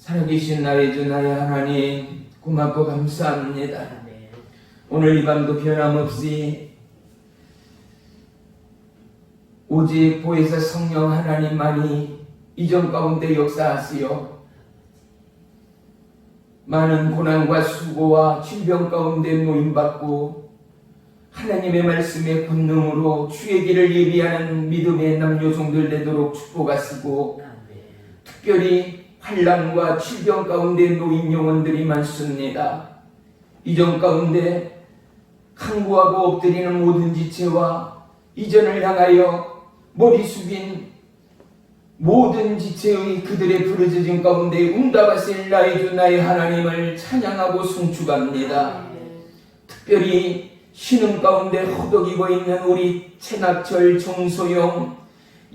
살아계신 나의 주 나의 하나님 고맙고 감사합니다. 오늘 이 밤도 변함없이 오직 보혜사 성령 하나님만이 이전 가운데 역사하시어 많은 고난과 수고와 질병 가운데 노임받고 하나님의 말씀의 권능으로 주의 길을 예비하는 믿음의 남녀 종들 되도록 축복하시고 특별히 환난과 질병 가운데 놓인 영혼들이 많습니다. 이전 가운데 간구하고 엎드리는 모든 지체와 이전을 향하여 머리 숙인 모든 지체의 그들의 부르짖음 가운데 응답하실 나의 주 나의 하나님을 찬양하고 송축합니다. 특별히 신음 가운데 허덕이고 있는 우리 최낙철, 정소영,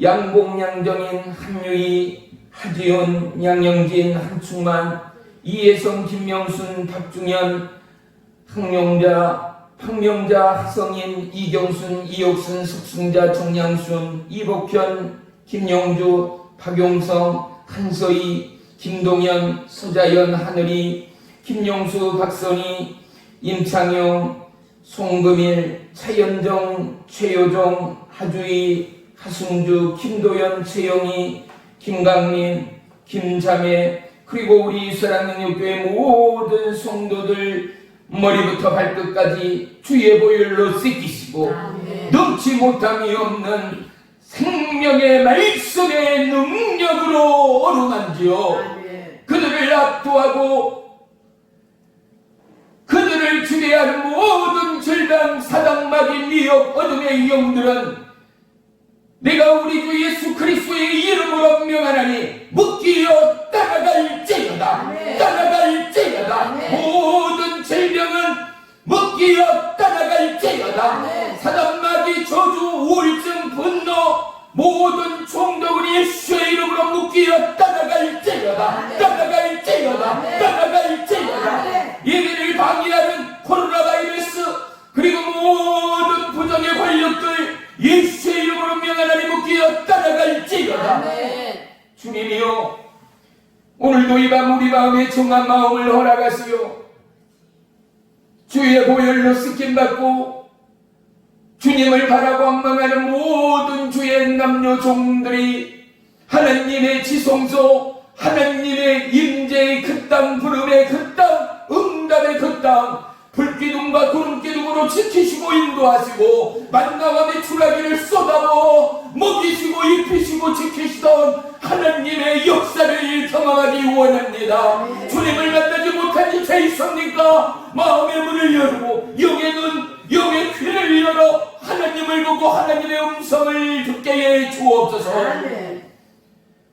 양봉양정인, 한유희, 하지연, 양영진, 한충만, 이혜성, 김명순, 박중현, 박명자, 하성인, 이경순, 이옥순, 석승자, 정양순, 이복현, 김용주, 박용성, 한서희, 김동현, 서자연, 하늘이, 김용수, 박선희, 임창용, 송금일, 차연정, 최효정, 하주희, 하승주, 김도연, 최영희, 김강민, 김자매, 그리고 우리 사랑능력교회 모든 성도들 머리부터 발끝까지 주의 보혈로 씻기시고 넘치 못함이 없는 생명의 말씀의 능력으로 어루만지어 그들을 압도하고 그들을 지배하는 모든 절망, 사당, 마귀, 미혹, 어둠의 영들은 내가 우리 주 예수 그리스도의 이름으로 명하나니 묶이어 따라갈지어다. 따라갈지어다. 모든 질병은 묶이어 따라갈지어다. 사단, 마귀, 저주, 우울증, 분노, 모든 총독은 예수의 이름으로 묶이어 따라갈지어다. 따라갈지어다. 따라갈지어다. 예배를 방해하는 코로나 바이러스 그리고 모든 부정의 권력들 예수의 이름으로 명하나니 묶이어 따라갈지어다. 주님이여, 오늘도 이 밤 우리 마음에 정한 마음을 허락하시오. 주의 보혈로 씻김받고 주님을 바라고 원망하는 모든 주의 남녀 종들이 하나님의 지성소, 하나님의 임재의 그 땅, 부름의 그 땅, 응답의 그 땅, 불기둥과 구름기둥으로 지키시고 인도하시고 만나와 메추라기를 쏟아부어 먹이시고 입히시고 지키시던 하나님의 역사를 경험하기 원합니다. 주님을 만나지 못한 이체 있습니까? 마음의 문을 열고 영의 눈, 영의 귀를 열어 하나님을 보고 하나님의 음성을 듣게 해 주옵소서.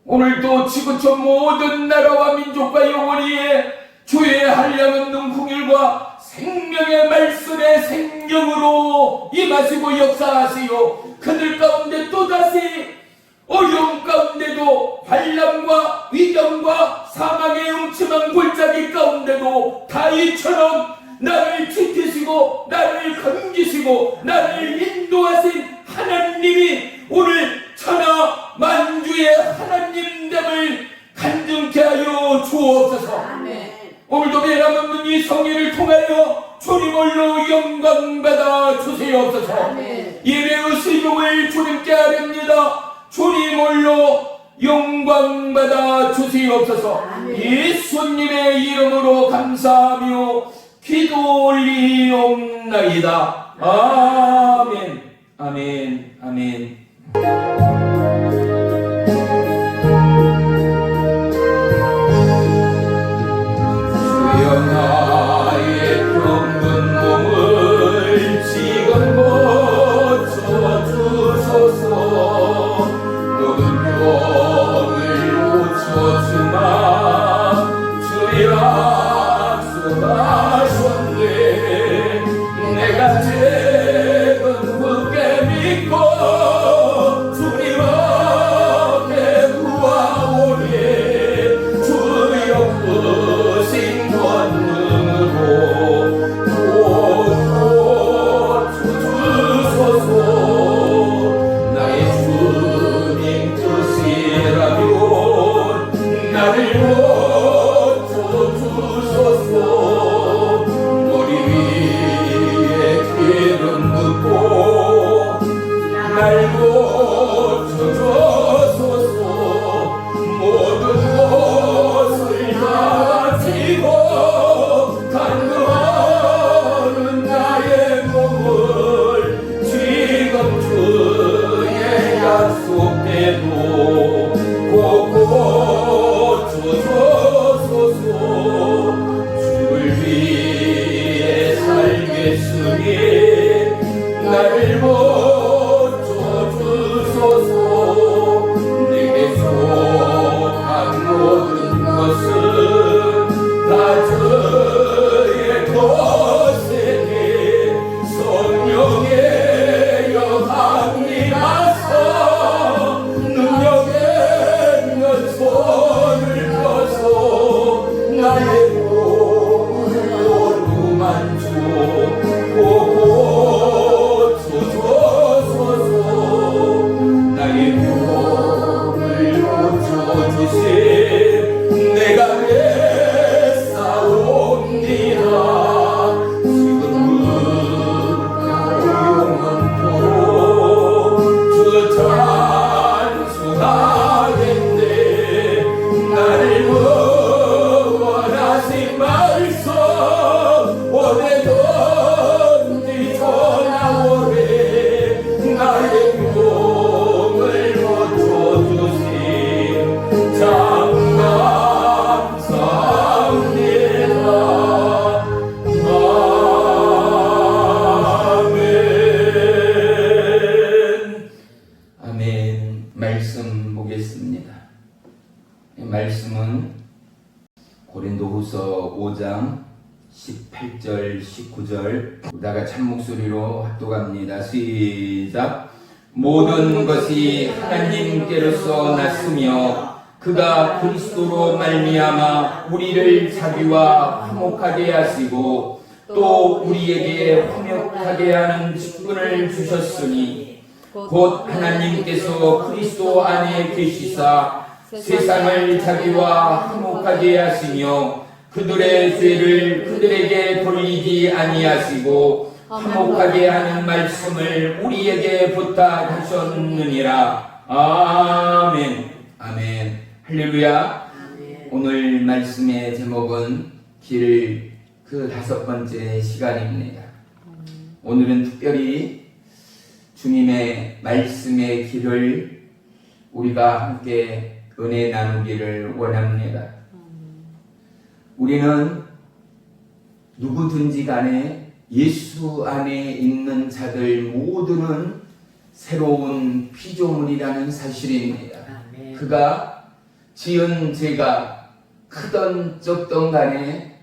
오늘도 지구촌 모든 나라와 민족과 영원히에 주의 한량없는 궁율과 생명의 말씀의 생명으로 임하시고 역사하시오. 그들 가운데 또다시 어려움 가운데도 환난과 위경과 사망의 음침한 골짜기 가운데도 다윗처럼 나를 지키시고 나를 건지시고 나를 인도하신 하나님이 오늘 천하 만주의 하나님됨을 간증케 하여 주옵소서. 아멘. 오늘도 변함 없는 이 성회를 통하여 주님 홀로 영광 받아 주시옵소서. 아멘. 예배의 수종을 주님께 하렵니다. 주님 홀로 영광 받아 주시옵소서. 아멘. 예수님의 이름으로 감사하며 기도 올리옵나이다. 아멘. 아멘. 아멘. 나의 병든 몸을 지금 고쳐주소서. 모든 병을 고쳐주마 주 약속하셨네. 내가 죄는 굳게 믿고 주님을 고린도전서 5장 18절 19절 우다가 참목소리로 합독합니다. 시작. 모든 것이 하나님께로서 났으며 그가 그리스도로 말미암아 우리를 자기와 화목하게 하시고 또 우리에게 화목하게 하는 직분을 주셨으니 곧 하나님께서 그리스도 안에 계시사 세상을 자기와 화목하게 하시며 그들의 죄를 그들에게 돌리지 아니하시고 화목하게 하는 말씀을 우리에게 부탁하셨느니라. 아멘. 아멘. 할렐루야. 아멘. 오늘 말씀의 제목은 길 그 5번째 시간입니다. 오늘은 특별히 주님의 말씀의 길을 우리가 함께 은혜 나누기를 원합니다. 우리는 누구든지 간에 예수 안에 있는 자들 모두는 새로운 피조물이라는 사실입니다. 아멘. 그가 지은 죄가 크던 적던 간에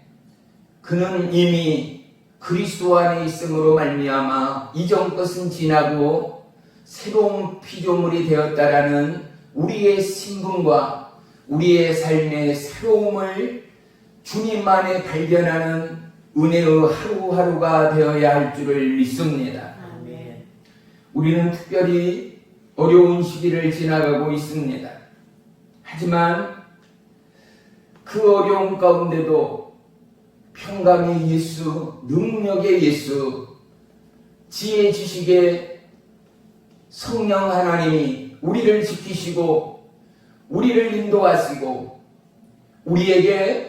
그는 이미 그리스도 안에 있음으로 말미암아 이전 것은 지나고 새로운 피조물이 되었다라는 우리의 신분과 우리의 삶의 새로움을 주님 안에 발견하는 은혜의 하루하루가 되어야 할 줄을 믿습니다. 아멘. 우리는 특별히 어려운 시기를 지나가고 있습니다. 하지만 그 어려움 가운데도 평강의 예수, 능력의 예수, 지혜 지식의 성령 하나님이 우리를 지키시고 우리를 인도하시고 우리에게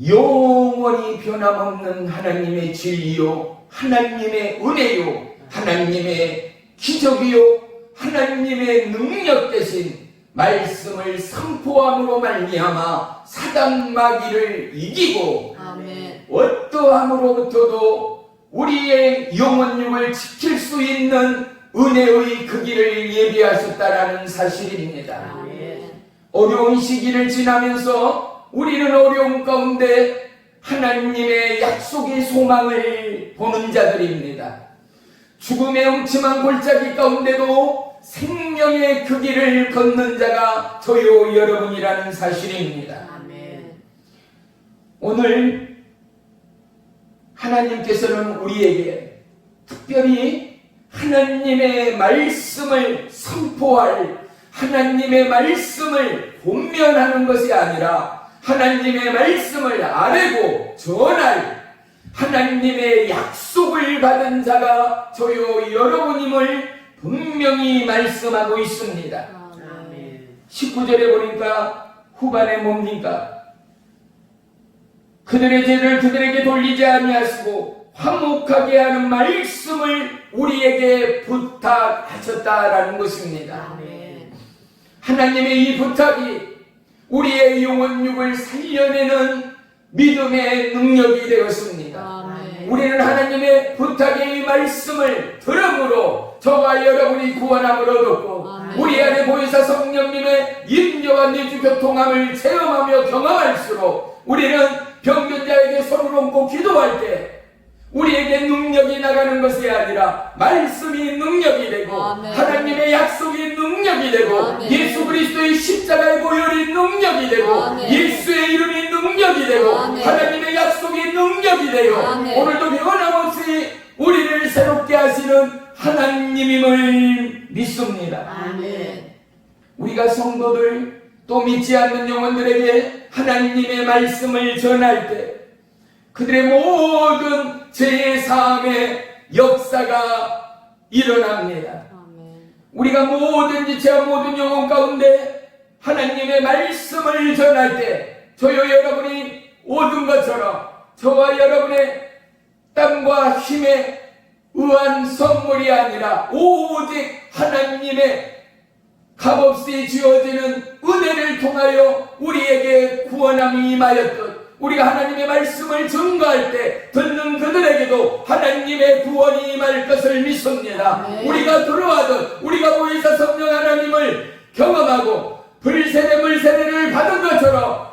영원히 변함없는 하나님의 진리요, 하나님의 은혜요, 하나님의 기적이요, 하나님의 능력 대신 말씀을 선포함으로 말미암아 사단 마귀를 이기고 아멘. 어떠함으로부터도 우리의 영혼육을 지킬 수 있는 은혜의 그 길을 예비하셨다라는 사실입니다. 아멘. 어려운 시기를 지나면서 우리는 어려움 가운데 하나님의 약속의 소망을 보는 자들입니다. 죽음의 음침한 골짜기 가운데도 생명의 그 길을 걷는 자가 저요 여러분이라는 사실입니다. 아멘. 오늘 하나님께서는 우리에게 특별히 하나님의 말씀을 선포할, 하나님의 말씀을 본면하는 것이 아니라 하나님의 말씀을 아뢰고 전할 하나님의 약속을 받은 자가 저요 여러분임을 분명히 말씀하고 있습니다. 아멘. 19절에 보니까 후반에 뭡니까? 그들의 죄를 그들에게 돌리지 아니하시고 화목하게 하는 말씀을 우리에게 부탁하셨다라는 것입니다. 아멘. 하나님의 이 부탁이 우리의 영혼육을 살려내는 믿음의 능력이 되었습니다. 아멘. 우리는 하나님의 부탁의 이 말씀을 들음으로 저와 여러분이 구원함을 얻었고 아멘. 우리 안에 보혜사 성령님의 임재와 내주 교통함을 체험하며 경험할수록 우리는 병변자에게 손을 얹고 기도할 때 우리에게 능력이 나가는 것이 아니라 말씀이 능력이 되고 아멘. 하나님의 약속이 능력이 되고 아멘. 예수 그리스도의 십자가의 보혈이 능력이 되고 아멘. 예수의 이름이 능력이 되고 아멘. 하나님의 약속이 능력이 되고 아멘. 오늘도 변함없이 우리를 새롭게 하시는 하나님임을 믿습니다. 아멘. 우리가 성도들 또 믿지 않는 영혼들에게 하나님의 말씀을 전할 때 그들의 모든 죄의 사함의 역사가 일어납니다. 아멘. 우리가 모든 지체와 모든 영혼 가운데 하나님의 말씀을 전할 때 저와 여러분이 얻은 것처럼 저와 여러분의 땀과 힘에 의한 선물이 아니라 오직 하나님의 값없이 주어지는 은혜를 통하여 우리에게 구원함이 임하였듯 우리가 하나님의 말씀을 증거할 때 듣는 그들에게도 하나님의 구원이 임할 것을 믿습니다. 네. 우리가 들어와도 우리가 보혜사 성령 하나님을 경험하고 불세례 물세례를 받은 것처럼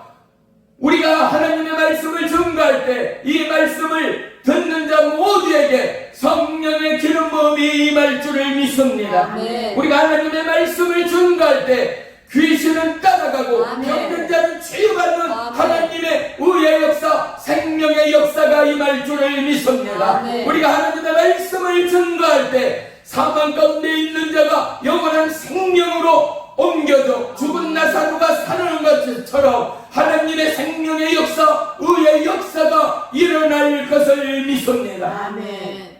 우리가 하나님의 말씀을 증거할 때 이 말씀을 듣는 자 모두에게 성령의 기름 부음이 임할 줄을 믿습니다. 아멘. 우리가 하나님의 말씀을 증거할 때 귀신은 따라가고 아멘. 병든 자는 치유받는 아멘. 하나님의 의의 역사, 생명의 역사가 임할 줄을 믿습니다. 아멘. 우리가 하나님의 말씀을 증거할 때 사망 가운데 있는 자가 영원한 생명으로 옮겨져 죽은 나사로가 살아난 것처럼 하나님의 생명의 역사, 의의 역사가 일어날 것을 믿습니다. 아멘.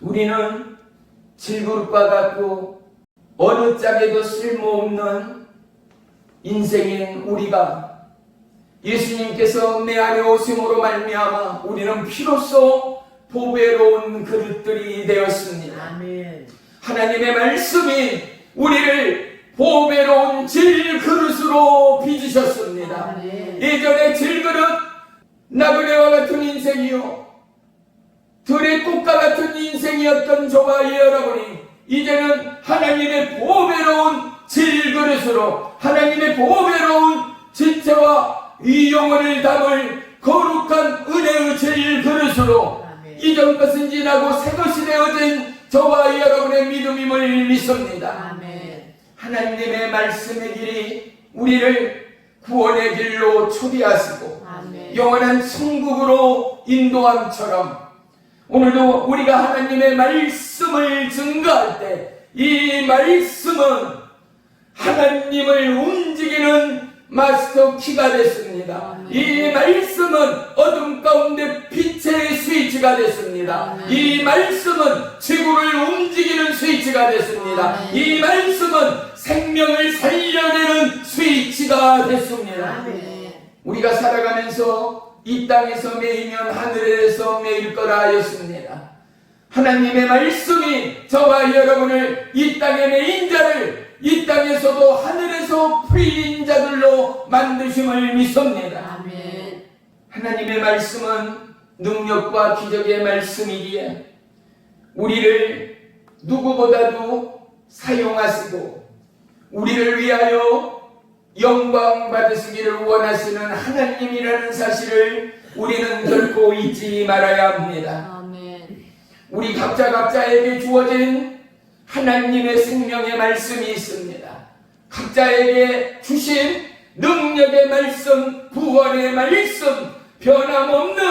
우리는 질그릇과 같고 어느 짝에도 쓸모없는 인생인 우리가 예수님께서 내 안에 오심으로 말미암아 우리는 비로소 보배로운 그릇들이 되었습니다. 아멘. 하나님의 말씀이 우리를 보배로운 질그릇으로 빚으셨습니다. 아멘. 예전에 질그릇 나그네와 같은 인생이요 들의 꽃과 같은 인생이었던 저와 여러분이 이제는 하나님의 보배로운 질그릇으로 하나님의 보배로운 지체와 이 영혼을 담을 거룩한 은혜의 질그릇으로 아멘. 이전 것은 지나고 새 것이 되어진 저와 여러분의 믿음임을 믿습니다. 아멘. 하나님의 말씀의 길이 우리를 구원의 길로 초대하시고 아멘. 영원한 천국으로 인도함처럼 오늘도 우리가 하나님의 말씀을 증거할 때 이 말씀은 하나님을 움직이는 마스터 키가 됐습니다. 아멘. 이 말씀은 어둠 가운데 빛의 스위치가 됐습니다. 아멘. 이 말씀은 지구를 움직이는 스위치가 됐습니다. 아멘. 이 말씀은 생명을 살려내는 스위치가 됐습니다. 아멘. 우리가 살아가면서 이 땅에서 매이면 하늘에서 매일 거라 하였습니다. 하나님의 말씀이 저와 여러분을 이 땅에 매인 자를 이 땅에서도 하늘에서 풀인 자들로 만드심을 믿습니다. 아멘. 하나님의 말씀은 능력과 기적의 말씀이기에 우리를 누구보다도 사용하시고 우리를 위하여 영광 받으시기를 원하시는 하나님이라는 사실을 우리는 결코 잊지 말아야 합니다. 아멘. 우리 각자에게 주어진 하나님의 생명의 말씀이 있습니다. 각자에게 주신 능력의 말씀, 구원의 말씀, 변함없는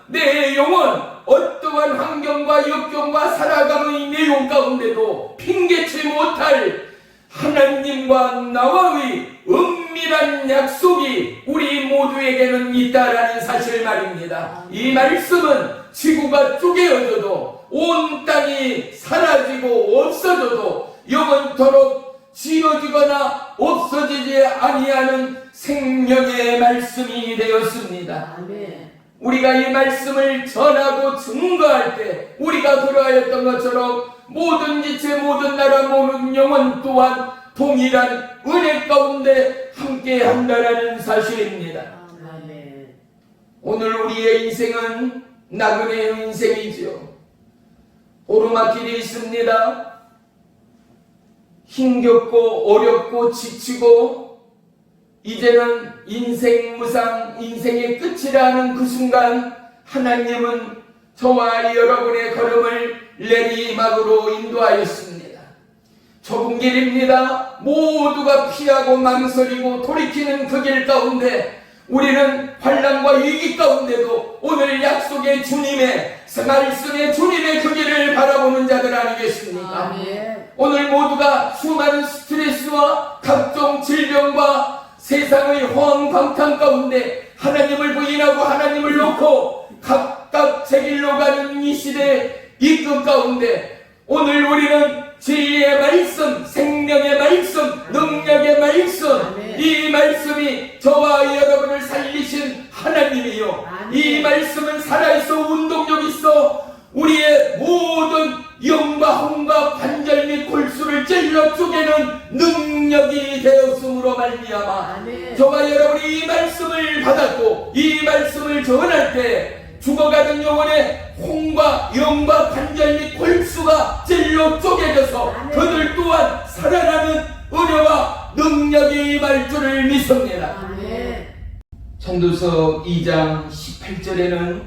내 영혼, 어떠한 환경과 역경과 살아가는 내용 가운데도 핑계치 못할 하나님과 나와의 은밀한 약속이 우리 모두에게는 있다라는 사실 말입니다. 이 말씀은 지구가 쪼개어져도 온 땅이 사라지고 없어져도 영원토록 지어지거나 없어지지 아니하는 생명의 말씀이 되었습니다. 아멘. 우리가 이 말씀을 전하고 증거할 때 우리가 그러하였던 것처럼 모든 지체, 모든 나라, 모든 영혼 또한 동일한 은혜 가운데 함께 한다라는 사실입니다. 아멘. 오늘 우리의 인생은 나그네의 인생이죠. 오르막길이 있습니다. 힘겹고 어렵고 지치고 이제는 인생 무상, 인생의 끝이라는 그 순간 하나님은 저와 여러분의 걸음을 내리막으로 인도하였습니다. 좁은 길입니다. 모두가 피하고 망설이고 돌이키는 그 길 가운데 우리는 환난과 위기 가운데도 오늘 약속의 주님의 말씀의 주님의 그 길을 바라보는 자들 아니겠습니까? 아멘. 오늘 모두가 수많은 스트레스와 각종 질병과 세상의 호황방탕 가운데 하나님을 부인하고 하나님을 놓고 각각 제 길로 가는 이 시대 이 끝 가운데 오늘 우리는 진리의 말씀, 생명의 말씀, 능력의 말씀, 아멘. 이 말씀이 저와 여러분을 살리신 하나님이요. 아멘. 이 말씀은 살아있어 운동력 있어 우리의 모든 영과 혼과 관절 및 골수를 찔러 쪼개는 능력이 되었음으로 말미암아 아멘. 저와 여러분이 이 말씀을 받았고 이 말씀을 전할 때 죽어가는 영혼의 혼과 영과 관절 및 골수가 찔러 쪼개져서 아멘. 그들 또한 살아나는 은혜와 능력이 임할 줄을 믿습니다. 아멘. 전도서 2장 18절에는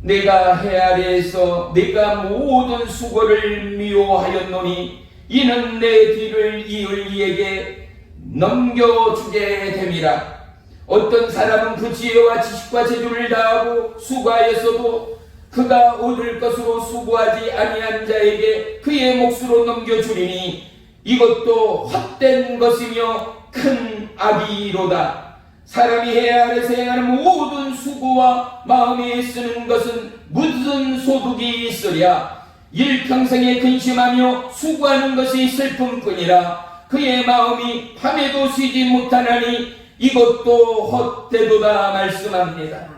내가 해 아래에서 내가 모든 수고를 미워하였노니 이는 내 뒤를 이을 이에게 넘겨주게 됨이라. 어떤 사람은 그 지혜와 지식과 재주를 다하고 수고하였어도 그가 얻을 것으로 수고하지 아니한 자에게 그의 몫으로 넘겨주리니 이것도 헛된 것이며 큰 악이로다. 사람이 해 아래서 행하는 모든 수고와 마음에 쓰는 것은 무슨 소득이 있으랴. 일평생에 근심하며 수고하는 것이 슬픔뿐이라. 그의 마음이 밤에도 쉬지 못하나니 이것도 헛되도다 말씀합니다.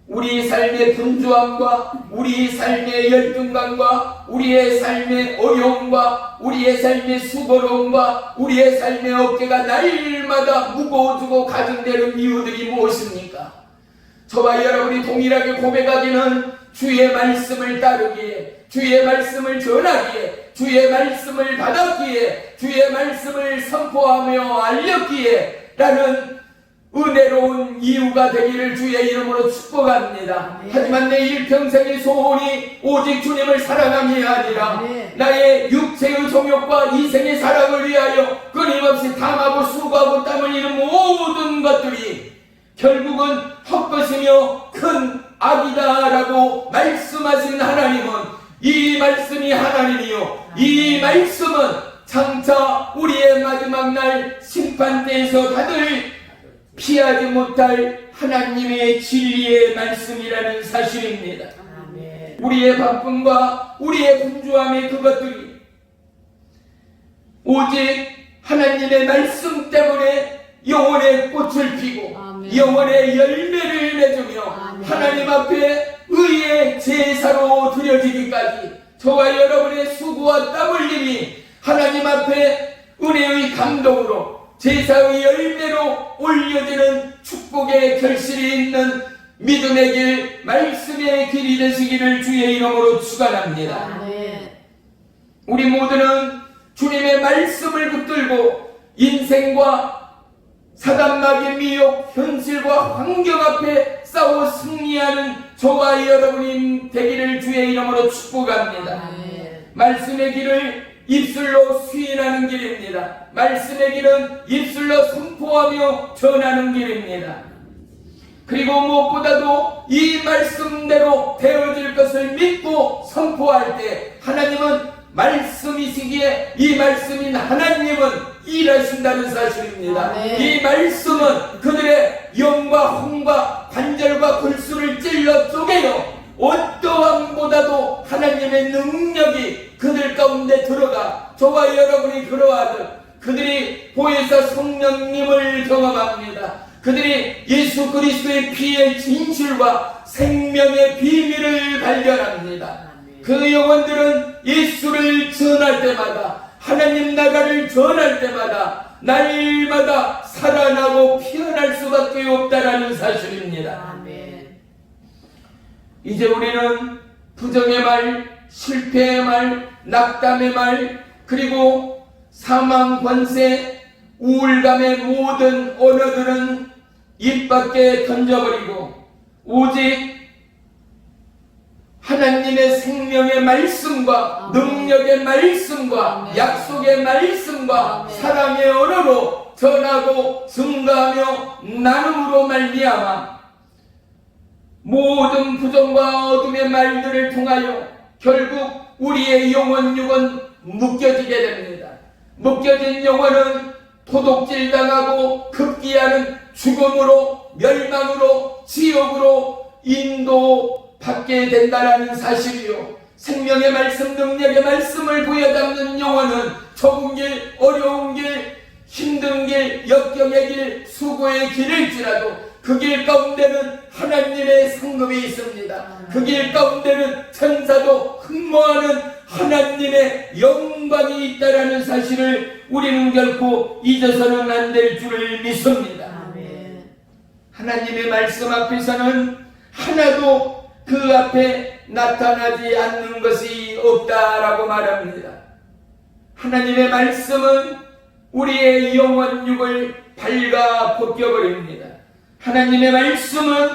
우리 삶의 분주함과 우리 삶의 열등감과 우리의 삶의 어려움과 우리의 삶의 수고로움과 우리의 삶의 어깨가 날마다 무거워지고 가중되는 이유들이 무엇입니까? 저와 여러분이 동일하게 고백하기는 주의 말씀을 따르기에, 주의 말씀을 전하기에, 주의 말씀을 받았기에, 주의 말씀을 선포하며 알렸기에 라는 은혜로운 이유가 되기를 주의 이름으로 축복합니다. 하지만 내 일평생의 소원이 오직 주님을 사랑함이 아니라 나의 육체의 정욕과 인생의 사랑을 위하여 끊임없이 탐하고 수고하고 땀을 흘리는 모든 것들이 결국은 헛것이며 큰 악이다라고 말씀하신 하나님은, 이 말씀이 하나님이요 이 말씀은 장차 우리의 마지막 날 심판대에서 다들 피하지 못할 하나님의 진리의 말씀이라는 사실입니다. 아멘. 우리의 바쁨과 우리의 분주함의 그것들이 오직 하나님의 말씀 때문에 영혼의 꽃을 피고 아멘. 영혼의 열매를 맺으며 아멘. 하나님 앞에 의의 제사로 드려지기까지 저와 여러분의 수고와 땀 흘림이 하나님 앞에 은혜의 감동으로 제사의 열매로 올려지는 축복의 결실이 있는 믿음의 길, 말씀의 길이 되시기를 주의 이름으로 축원합니다. 우리 모두는 주님의 말씀을 붙들고 인생과 사단마귀의 미혹, 현실과 환경 앞에 싸워 승리하는 저와 여러분이 되기를 주의 이름으로 축복합니다. 말씀의 길을 입술로 수인하는 길입니다. 말씀의 길은 입술로 선포하며 전하는 길입니다. 그리고 무엇보다도 이 말씀대로 되어질 것을 믿고 선포할 때 하나님은 말씀이시기에 이 말씀인 하나님은 일하신다는 사실입니다. 이 말씀은 그들의 영과 혼과 관절과 골수를 찔러 쪼개요 어떠함보다도 하나님의 능력이 그들 가운데 들어가 저와 여러분이 그러하듯 그들이 보혜사 성령님을 경험합니다. 그들이 예수 그리스도의 피의 진실과 생명의 비밀을 발견합니다. 그 영혼들은 예수를 전할 때마다 하나님 나라를 전할 때마다 날마다 살아나고 피어날 수밖에 없다라는 사실입니다. 이제 우리는 부정의 말, 실패의 말, 낙담의 말, 그리고 사망, 권세, 우울감의 모든 언어들은 입 밖에 던져버리고 오직 하나님의 생명의 말씀과 능력의 말씀과 약속의 말씀과 사랑의 언어로 전하고 증가하며 나눔으로 말미암아 모든 부정과 어둠의 말들을 통하여 결국 우리의 영혼 육은 묶여지게 됩니다. 묶여진 영혼은 도둑질당하고 급기야는 죽음으로 멸망으로 지옥으로 인도받게 된다라는 사실이요 생명의 말씀 능력의 말씀을 부여잡는 영혼은 좁은 길 어려운 길 힘든 길 역경의 길 수고의 길일지라도 그 길 가운데는 하나님의 상급이 있습니다. 그 길 가운데는 천사도 흠모하는 하나님의 영광이 있다라는 사실을 우리는 결코 잊어서는 안 될 줄을 믿습니다. 아멘. 하나님의 말씀 앞에서는 하나도 그 앞에 나타나지 않는 것이 없다라고 말합니다. 하나님의 말씀은 우리의 영혼육을 밝아 벗겨버립니다. 하나님의 말씀은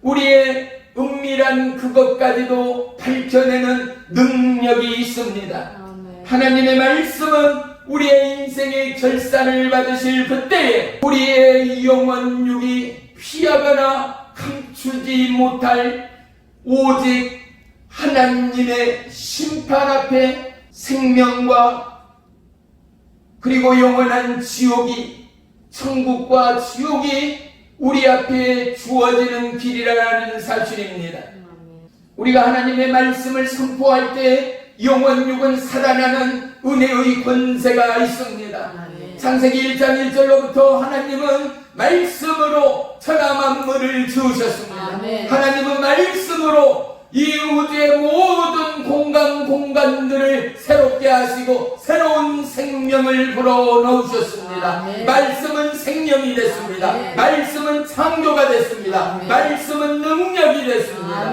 우리의 은밀한 그것까지도 밝혀내는 능력이 있습니다. 하나님의 말씀은 우리의 인생의 결산을 받으실 그때에 우리의 영혼육이 피하거나 감추지 못할 오직 하나님의 심판 앞에 생명과 그리고 영원한 지옥이, 천국과 지옥이 우리 앞에 주어지는 길이라는 사실입니다. 우리가 하나님의 말씀을 선포할 때 영혼육은 살아나는 은혜의 권세가 있습니다. 창세기 1장 1절로부터 하나님은 말씀으로 천하 만물을 지으셨습니다. 하나님은 말씀으로 이 우주의 모든 공간들을 새롭게 하시고 새로운 생명을 불어넣으셨습니다. 말씀은 생명이 됐습니다. 말씀은 창조가 됐습니다. 말씀은 능력이 됐습니다.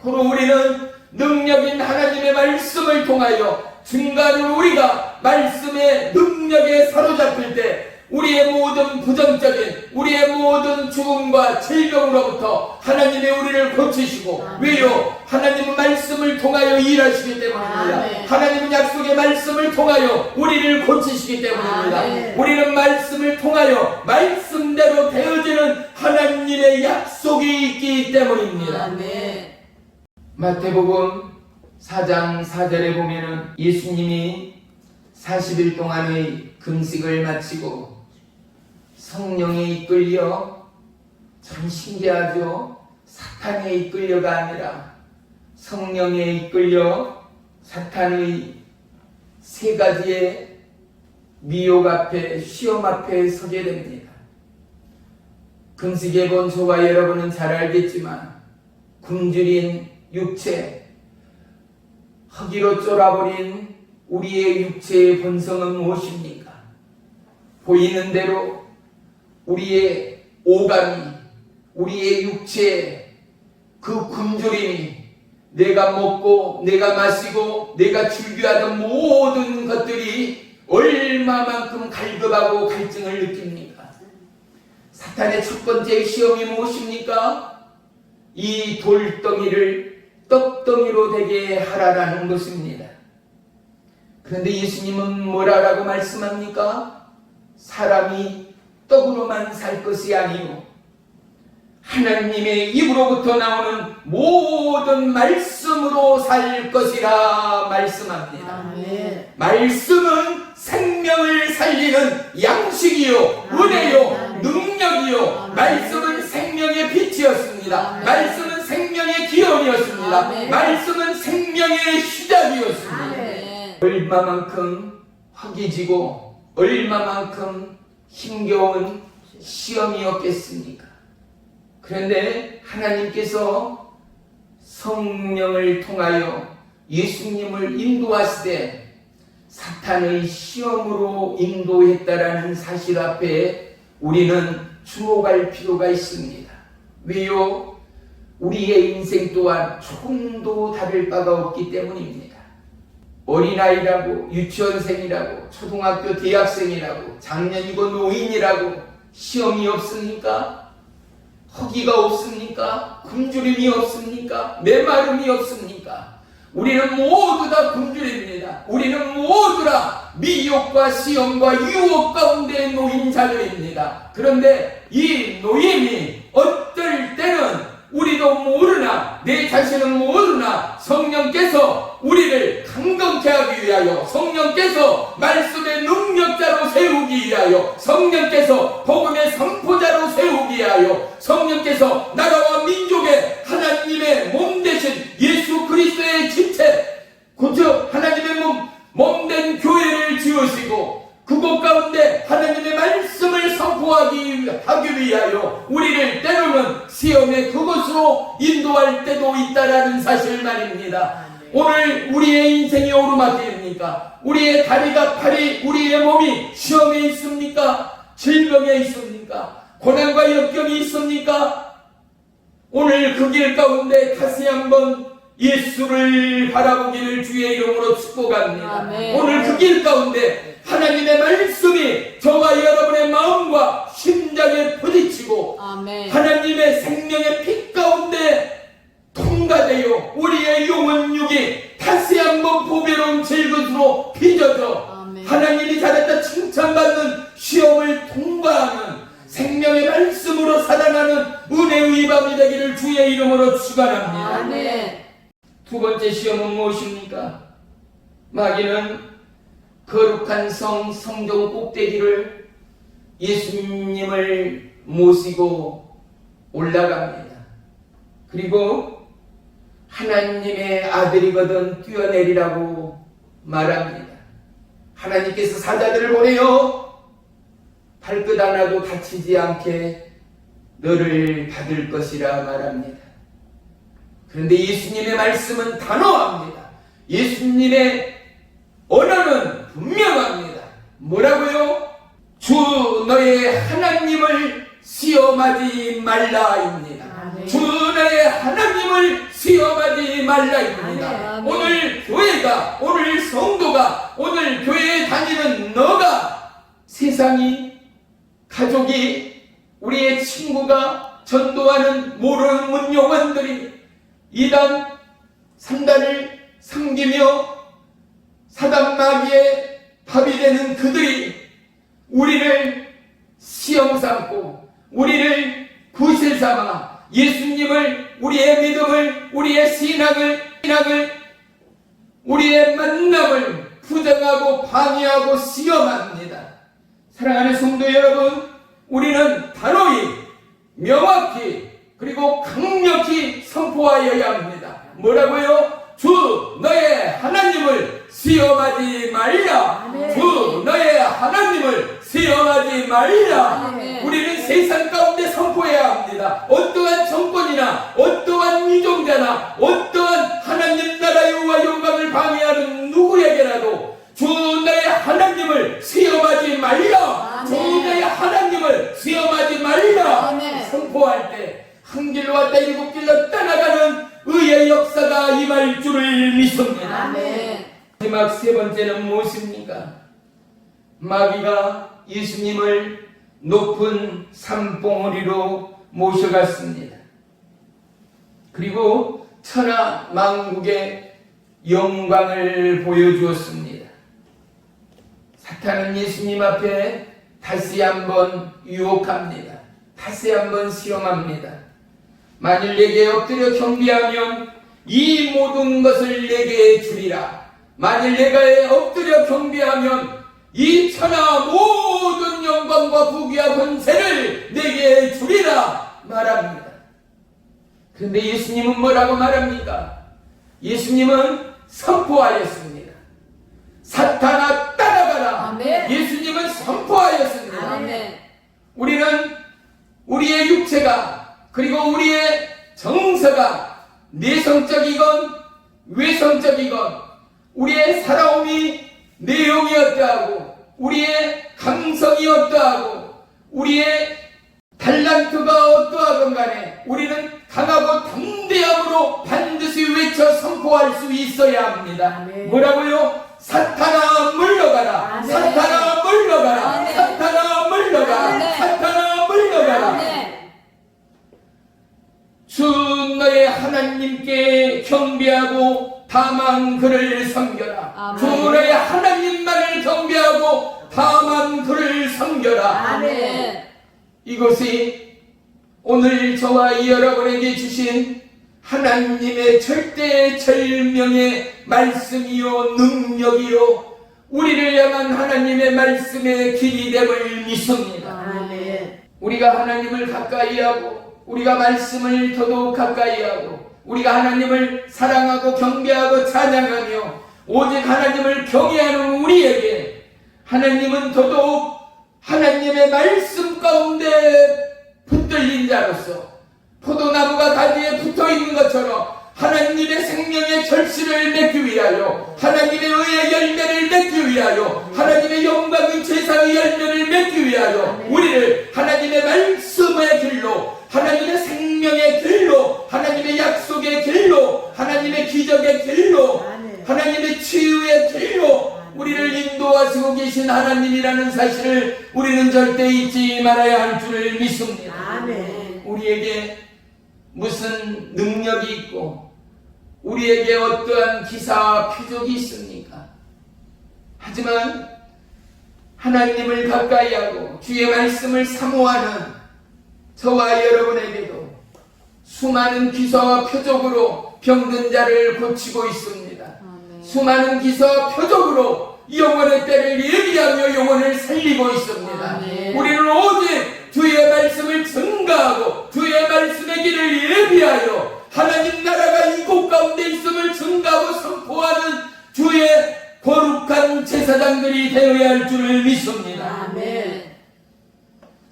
그리고 우리는 능력인 하나님의 말씀을 통하여 중간으로 우리가 말씀의 능력에 사로잡힐 때 우리의 모든 부정적인 우리의 모든 죽음과 질병으로부터 하나님의 우리를 고치시고 왜요? 하나님은 말씀을 통하여 일하시기 때문입니다. 하나님은 약속의 말씀을 통하여 우리를 고치시기 때문입니다. 우리는 말씀을 통하여 말씀대로 되어지는 하나님의 약속이 있기 때문입니다. 마태복음 4장 4절에 보면은 예수님이 40일 동안의 금식을 마치고 성령에 이끌려, 참 신기하죠? 사탄에 이끌려가 아니라 성령에 이끌려 사탄의 세 가지의 미혹 앞에, 시험 앞에 서게 됩니다. 금식해 본 저와 여러분은 잘 알겠지만 굶주린 육체, 허기로 쫄아버린 우리의 육체의 본성은 무엇입니까? 보이는 대로 우리의 오감이, 우리의 육체의 그 굶주림이 내가 먹고 내가 마시고 내가 즐겨하던 모든 것들이 얼마만큼 갈급하고 갈증을 느낍니까? 사탄의 첫 번째 시험이 무엇입니까? 이 돌덩이를 떡덩이로 되게 하라라는 것입니다. 그런데 예수님은 뭐라고 말씀합니까? 사람이 떡으로만 살 것이 아니요 하나님의 입으로부터 나오는 모든 말씀으로 살 것이라 말씀합니다. 말씀은 생명을 살리는 양식이요, 은혜요, 능력이요. 말씀은 생명의 빛이었습니다. 말씀은 생명의 기원이었습니다. 말씀은 생명의 시작이었습니다. 얼마만큼 허기지고 얼마만큼 힘겨운 시험이었겠습니까? 그런데 하나님께서 성령을 통하여 예수님을 인도하시되 사탄의 시험으로 인도했다라는 사실 앞에 우리는 주목할 필요가 있습니다. 왜요? 우리의 인생 또한 조금도 다를 바가 없기 때문입니다. 어린아이라고, 유치원생이라고, 초등학교 대학생이라고, 장년이고 노인이라고 시험이 없습니까? 허기가 없습니까? 굶주림이 없습니까? 메마름이 없습니까? 우리는 모두 다 굶주립니다. 우리는 모두 다 미혹과 시험과 유혹 가운데 놓인 자들입니다. 그런데 이 노임이 어떨 때는 우리도 모르나, 내 자신은 모르나 성령께서 우리를 강건케 하기 위하여, 성령께서 말씀의 능력자로 세우기 위하여, 성령께서 복음의 선포자로 세우기 위하여, 성령께서 나라와 민족의 하나님의 몸 대신 예수 그리스도의 지체, 곧 하나님의 몸된 교회를 지으시고 그곳 가운데 하나님의 말씀을 선포하기 위하여 우리를 때로는 시험의 그곳으로 인도할 때도 있다라는 사실 말입니다. 오늘 우리의 인생이 오르막길입니까? 우리의 다리가, 팔이, 우리의 몸이 시험에 있습니까? 질병에 있습니까? 고난과 역경이 있습니까? 오늘 그 길 가운데 다시 한번 예수를 바라보기를 주의 이름으로 축복합니다. 오늘 그 길 가운데 하나님의 말씀이 저와 여러분의 마음과 심장에 부딪히고 아멘. 하나님의 생명의 빛 가운데 통과되어 우리의 영혼 육이 다시 한번 보배로운 질것으로 빚어져 아멘. 하나님이 잘했다 칭찬받는 시험을 통과하는 생명의 말씀으로 살아나는 은혜의 밤이 되기를 주의 이름으로 축원합니다. 아멘. 두 번째 시험은 무엇입니까? 마귀는 거룩한 성정 꼭대기를 예수님을 모시고 올라갑니다. 그리고 하나님의 아들이거든 뛰어내리라고 말합니다. 하나님께서 사자들을 보내어 발끝 하나도 다치지 않게 너를 받을 것이라 말합니다. 그런데 예수님의 말씀은 단호합니다. 예수님의 언어는 분명합니다. 뭐라고요? 주 너의 하나님을 시험하지 말라입니다. 아멘. 주 너의 하나님을 시험하지 말라입니다. 아멘. 오늘 교회가, 오늘 성도가, 오늘 교회에 다니는 너가, 세상이, 가족이, 우리의 친구가, 전도하는 모르는 문요원들이 이단, 삼단을 섬기며 사단 마귀의 밥이 되는 그들이 우리를 시험 삼고 우리를 구실 삼아 예수님을, 우리의 믿음을, 우리의 신앙을 우리의 만남을 부정하고 방해하고 시험합니다. 사랑하는 성도 여러분, 우리는 단호히 명확히 그리고 강력히 선포하여야 합니다. 뭐라고요? 주 너의 하나님을 시험하지 말라. 아멘. 주 너의 하나님을 시험하지 말라. 아멘. 우리는 세상 가운데 선포해야 합니다. 어떠한 정권이나 어떠한 위종자나 어떠한 하나님 나라의 의와 영광을 방해하는 누구에게라도 주 너의 하나님을 시험하지 말라. 아멘. 주 너의 하나님을 시험하지 말라. 아멘. 선포할 때 한 길로 왔다 일곱 길로 떠나가는 의의 역사가 임할 줄을 믿습니다. 아멘. 마지막 세 번째는 무엇입니까? 마귀가 예수님을 높은 산봉우리로 모셔갔습니다. 그리고 천하 만국의 영광을 보여주었습니다. 사탄은 예수님 앞에 다시 한번 유혹합니다. 다시 한번 시험합니다. 만일 내게 엎드려 경배하면 이 모든 것을 내게 주리라. 만일 내가 엎드려 경배하면 이 천하 모든 영광과 부귀와 권세를 내게 주리라 말합니다. 그런데 예수님은 뭐라고 말합니까? 예수님은 선포하였습니다. 사탄아 따라가라. 아멘. 예수님은 선포하였습니다. 아멘. 우리는 우리의 육체가 그리고 우리의 정서가 내성적이건 외성적이건 우리의 살아옴이 내용이 어떠하고 우리의 감성이 어떠하고 우리의 달란트가 어떠하건 간에 우리는 강하고 담대함으로 반드시 외쳐 선포할 수 있어야 합니다. 아멘. 뭐라고요? 사탄아 물러가라. 아멘. 사탄아 물러가라. 아멘. 사탄아 물러가라. 아멘. 사탄아 물러가라. 아멘. 주 너의 하나님께 경배하고 다만 그를 섬겨라. 아멘. 주 너의 하나님만을 경배하고 다만 그를 섬겨라. 아멘. 이것이 오늘 저와 여러분에게 주신 하나님의 절대절명의 말씀이요 능력이요 우리를 향한 하나님의 말씀의 길이 됨을 믿습니다. 아멘. 우리가 하나님을 가까이 하고 우리가 말씀을 더더욱 가까이 하고 우리가 하나님을 사랑하고 경배하고 찬양하며 오직 하나님을 경외하는 우리에게 하나님은 더더욱 하나님의 말씀 가운데 붙들린 자로서 포도나무가 가지에 붙어있는 것처럼 하나님의 생명의 결실을 맺기 위하여 하나님의 의의 열매를 맺기 위하여 하나님의 영광의 제사의 열매를 맺기 위하여 우리를 하나님의 말씀의 길로 하나님의 생명의 길로 하나님의 약속의 길로 하나님의 기적의 길로 하나님의 치유의 길로 우리를 인도하시고 계신 하나님 사실을 우리는 절대 잊지 말아야 할 줄을 믿습니다. 아멘. 우리에게 무슨 능력이 있고 우리에게 어떠한 기사와 표적이 있습니까? 하지만 하나님을 가까이 하고 주의 말씀을 사모하는 저와 여러분에게도 수많은 기사와 표적으로 병든 자를 고치고 있습니다. 수많은 기사와 표적으로 영혼의 때를 예비하며 영혼을 살리고 있습니다. 우리는 오직 주의 말씀을 증가하고 주의 말씀의 길을 예비하여 하나님 나라가 이곳 가운데 있음을 증가하고 선포하는 주의 거룩한 제사장들이 되어야 할 줄을 믿습니다. 아멘.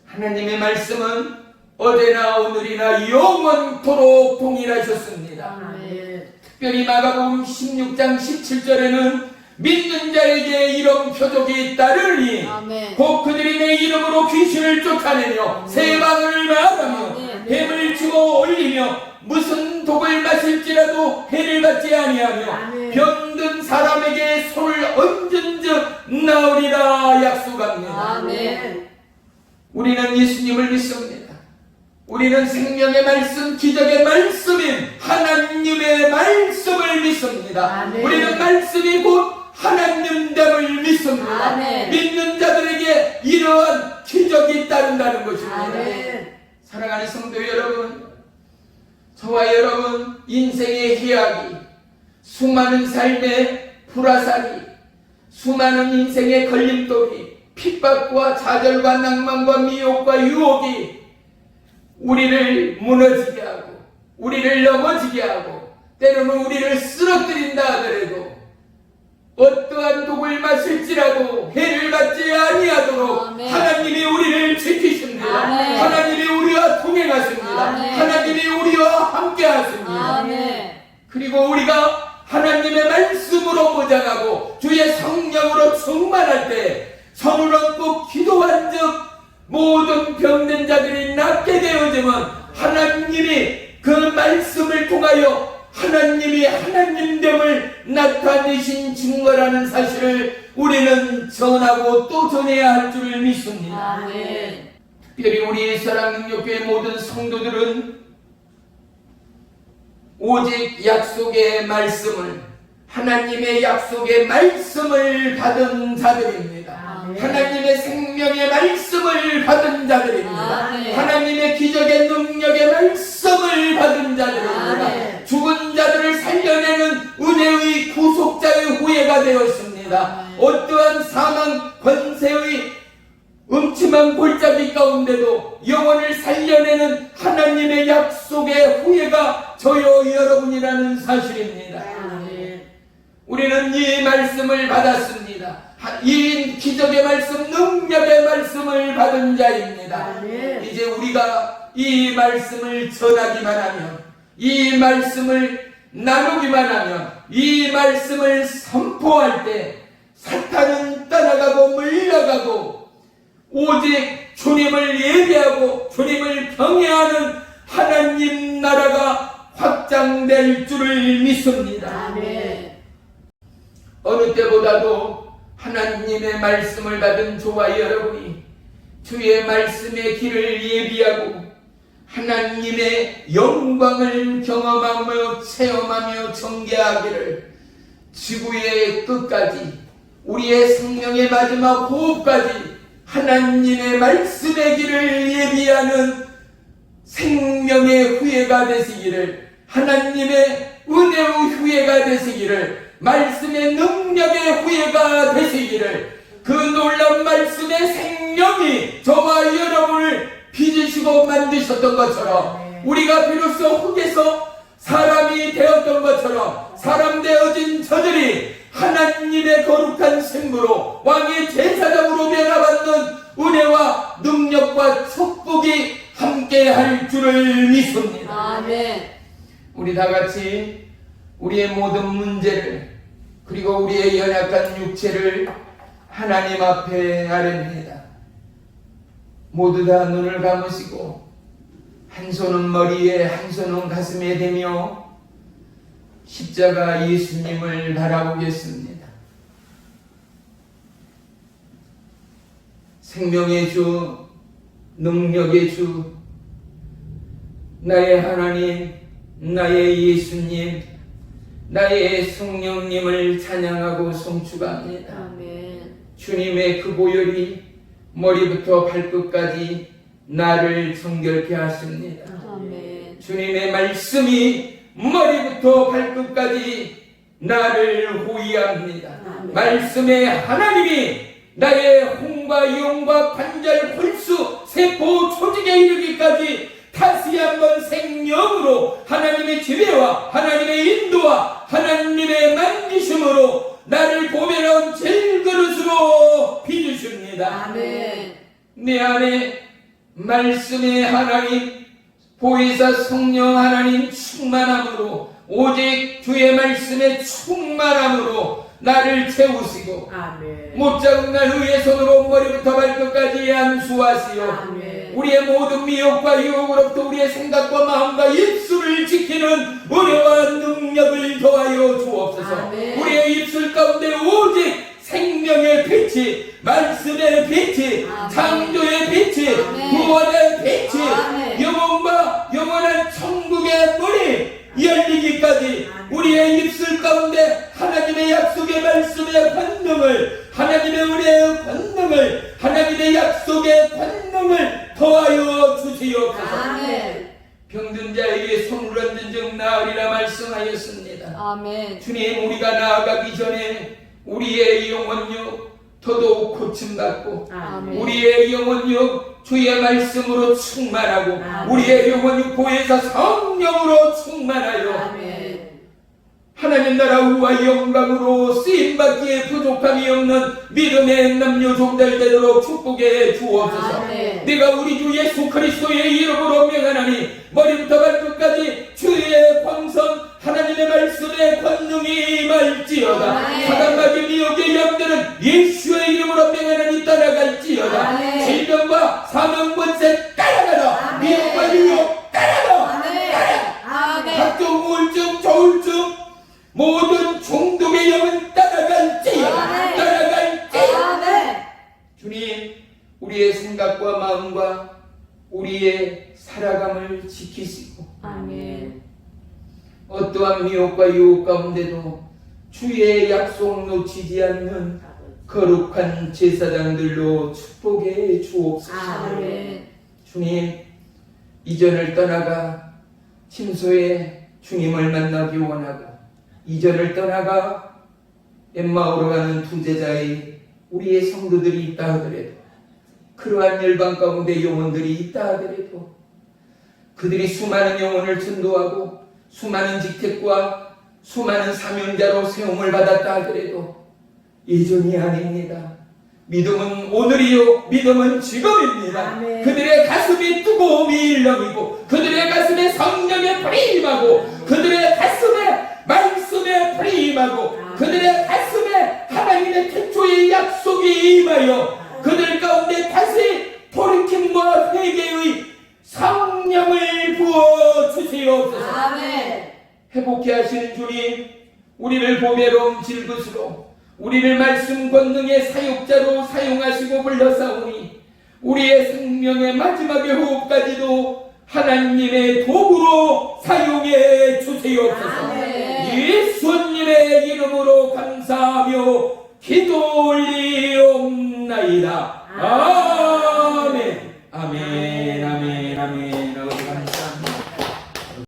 하나님의 말씀은 어제나 오늘이나 영원토록 동일하셨습니다. 아멘. 특별히 마가복음 16장 17절에는 믿는 자에게 이런 표적이 따르니 아멘. 곧 그들이 내 이름으로 귀신을 쫓아내며 새 방언을 말하며 아멘. 뱀을 주워 올리며 무슨 독을 마실지라도 해를 받지 아니하며 아멘. 병든 사람에게 손을 얹은즉 나으리라 약속합니다. 아멘. 우리는 예수님을 믿습니다. 우리는 생명의 말씀, 기적의 말씀인 하나님의 말씀을 믿습니다. 아멘. 우리는 말씀이 곧 하나님됨을 믿습니다. 아멘. 믿는 자들에게 이러한 기적이 따른다는 것입니다. 아멘. 사랑하는 성도 여러분, 저와 여러분 인생의 희약이 수많은 삶의 불화살이 수많은 인생의 걸림돌이 핍박과 좌절과 낭만과 미혹과 유혹이 우리를 무너지게 하고 우리를 넘어지게 하고 때로는 우리를 쓰러뜨린다 하더라도 어떠한 독을 마실지라도 해를 받지 아니하도록 아멘. 하나님이 우리를 지키십니다. 아멘. 하나님이 우리와 동행하십니다. 아멘. 하나님이 우리와 함께 하십니다. 아멘. 그리고 우리가 하나님의 말씀으로 보장하고 주의 성령으로 충만할 때 손을 얹고 기도한 즉 모든 병든 자들이 낫게 되어지면 하나님이 그 말씀을 통하여 하나님이 하나님됨을 나타내신 증거라는 사실을 우리는 전하고 또 전해야 할 줄을 믿습니다. 아멘. 특별히 우리 사랑능력교회 모든 성도들은 오직 약속의 말씀을 하나님의 약속의 말씀을 받은 자들입니다. 아멘. 하나님의 생명의 말씀을 받은 자들입니다. 아멘. 하나님의 기적의 능력의 말씀을 받은 자들입니다. 아멘. 죽은 자들을 살려내는 은혜의 구속자의 후예가 되었습니다. 아멘. 어떠한 사망 권세의 음침한 골짜기 가운데도 영혼을 살려내는 하나님의 약속의 후예가 저요 여러분이라는 사실입니다. 아멘. 우리는 이 말씀을 받았습니다. 이 기적의 말씀, 능력의 말씀을 받은 자입니다. 아멘. 이제 우리가 이 말씀을 전하기만 하면, 이 말씀을 나누기만 하면, 이 말씀을 선포할 때 사탄은 떠나가고 물러가고 오직 주님을 예배하고 주님을 경외하는 하나님 나라가 확장될 줄을 믿습니다. 아멘. 어느 때보다도 하나님의 말씀을 받은 저와 여러분이 주의 말씀의 길을 예비하고 하나님의 영광을 경험하며 체험하며 전개하기를 지구의 끝까지 우리의 생명의 마지막 호흡까지 하나님의 말씀의 길을 예비하는 생명의 후예가 되시기를, 하나님의 은혜의 후예가 되시기를, 말씀의 능력의 후예가 되시기를, 그 놀라운 말씀의 생명이 저와 여러분을 빚으시고 만드셨던 것처럼 우리가 비로소 흙에서 사람이 되었던 것처럼 사람 되어진 저들이 하나님의 거룩한 신부로 왕의 제사장으로 변화받는 은혜와 능력과 축복이 함께할 줄을 믿습니다. 아멘. 우리 다같이 우리의 모든 문제를 그리고 우리의 연약한 육체를 하나님 앞에 아뢰입니다. 모두 다 눈을 감으시고 한 손은 머리에 한 손은 가슴에 대며 십자가 예수님을 바라보겠습니다. 생명의 주, 능력의 주, 나의 하나님, 나의 예수님, 나의 성령님을 찬양하고 송축합니다. 아멘. 주님의 그 보혈이 머리부터 발끝까지 나를 정결케 하십니다. 아멘. 주님의 말씀이 머리부터 발끝까지 나를 호위합니다. 아멘. 말씀의 하나님이 나의 홍과 영과 관절, 홀수, 세포, 조직에 이르기까지 다시 한번 생명으로 하나님의 지배와 하나님의 인도와 하나님의 만지심으로 나를 보배로운 질그릇으로 빚으십니다. 아멘. 내 안에 말씀의 하나님, 보혜사 성령 하나님 충만함으로, 오직 주의 말씀의 충만함으로 나를 채우시고 아멘. 못자국 날 의의 손으로 머리부터 발끝까지 안수하시오. 아멘. 우리의 모든 미혹과 유혹으로부터 우리의 생각과 마음과 입술을 지키는 은혜와 능력을 더하여 주옵소서. 아멘. 우리의 입술 가운데 오직 생명의 빛이, 말씀의 빛이, 아멘. 창조의 빛이, 아멘. 구원의 빛이, 아멘. 영혼과 영원한 천국의 문이 열리기까지 아멘. 우리의 입술 가운데 하나님의 약속의 말씀의 권능을, 하나님의 은혜의 권능을, 하나님의 약속의 권능을 더하여 주시옵소서. 아멘. 병든 자에게 손을 얹은 즉 나으리라 말씀하였습니다. 아멘. 주님, 우리가 나아가기 전에 우리의 영혼력 더더욱 고침받고 아멘. 우리의 영혼력 주의 말씀으로 충만하고 아멘. 우리의 영혼력 보혜사 성령으로 충만하여 아멘. 하나님 나라와 영광으로 쓰임받기에 부족함이 없는 믿음의 남녀 종들되도록 축복해 주옵소서. 아멘. 내가 우리 주 예수 그리스도의 이름으로 명하나니 머리부터 발끝까지 주의 광선 하나님의 말씀의 권능이 임할지어다. 아멘. 사단마귀 미혹의 영들은 예수의 이름으로 명하나니 따라갈지어다. 아멘. 질병과 사명권세 따라가라. 아멘. 미혹과 유혹 따라가. 아멘. 아멘. 각종 우울증, 조울증, 모든 중독의 영은 따라갈지어다. 아멘. 따라갈지어다. 아멘. 주님, 우리의 생각과 마음과 우리의 살아감을 지키시고 아멘. 어떠한 미혹과 유혹 가운데도 주의 약속 놓치지 않는 거룩한 제사장들로 축복해 주옵소서. 아멘. 주님, 이전을 떠나가 침소에 주님을 만나기 원하고 이전을 떠나가 엠마오로 가는 두 제자의 우리의 성도들이 있다 하더라도, 그러한 열방 가운데 영혼들이 있다 하더라도, 그들이 수많은 영혼을 전도하고 수많은 직택과 수많은 사명자로 세움을 받았다 하더라도 예전이 아닙니다. 믿음은 오늘이요, 믿음은 지금입니다. 아멘. 그들의 가슴이 뜨거움이 일렁이고 그들의 가슴에 성령의 불이 임하고 그들의 가슴에 말씀의 불이 임하고 그들의 가슴에 하나님의 태초의 약속이 임하여 그들 가운데 다시 돌이킴과 회개의 성령을 부어 주시옵소서. 아멘. 회복케 하시는 주님, 우리를 보배로운 질그스로 우리를 말씀 권능의 사역자로 사용하시고 불러사오니 우리의 생명의 마지막의 호흡까지도 하나님의 도구로 사용해 주시옵소서. 아멘. 예수님의 이름으로 감사하며 기도 올리옵나이다.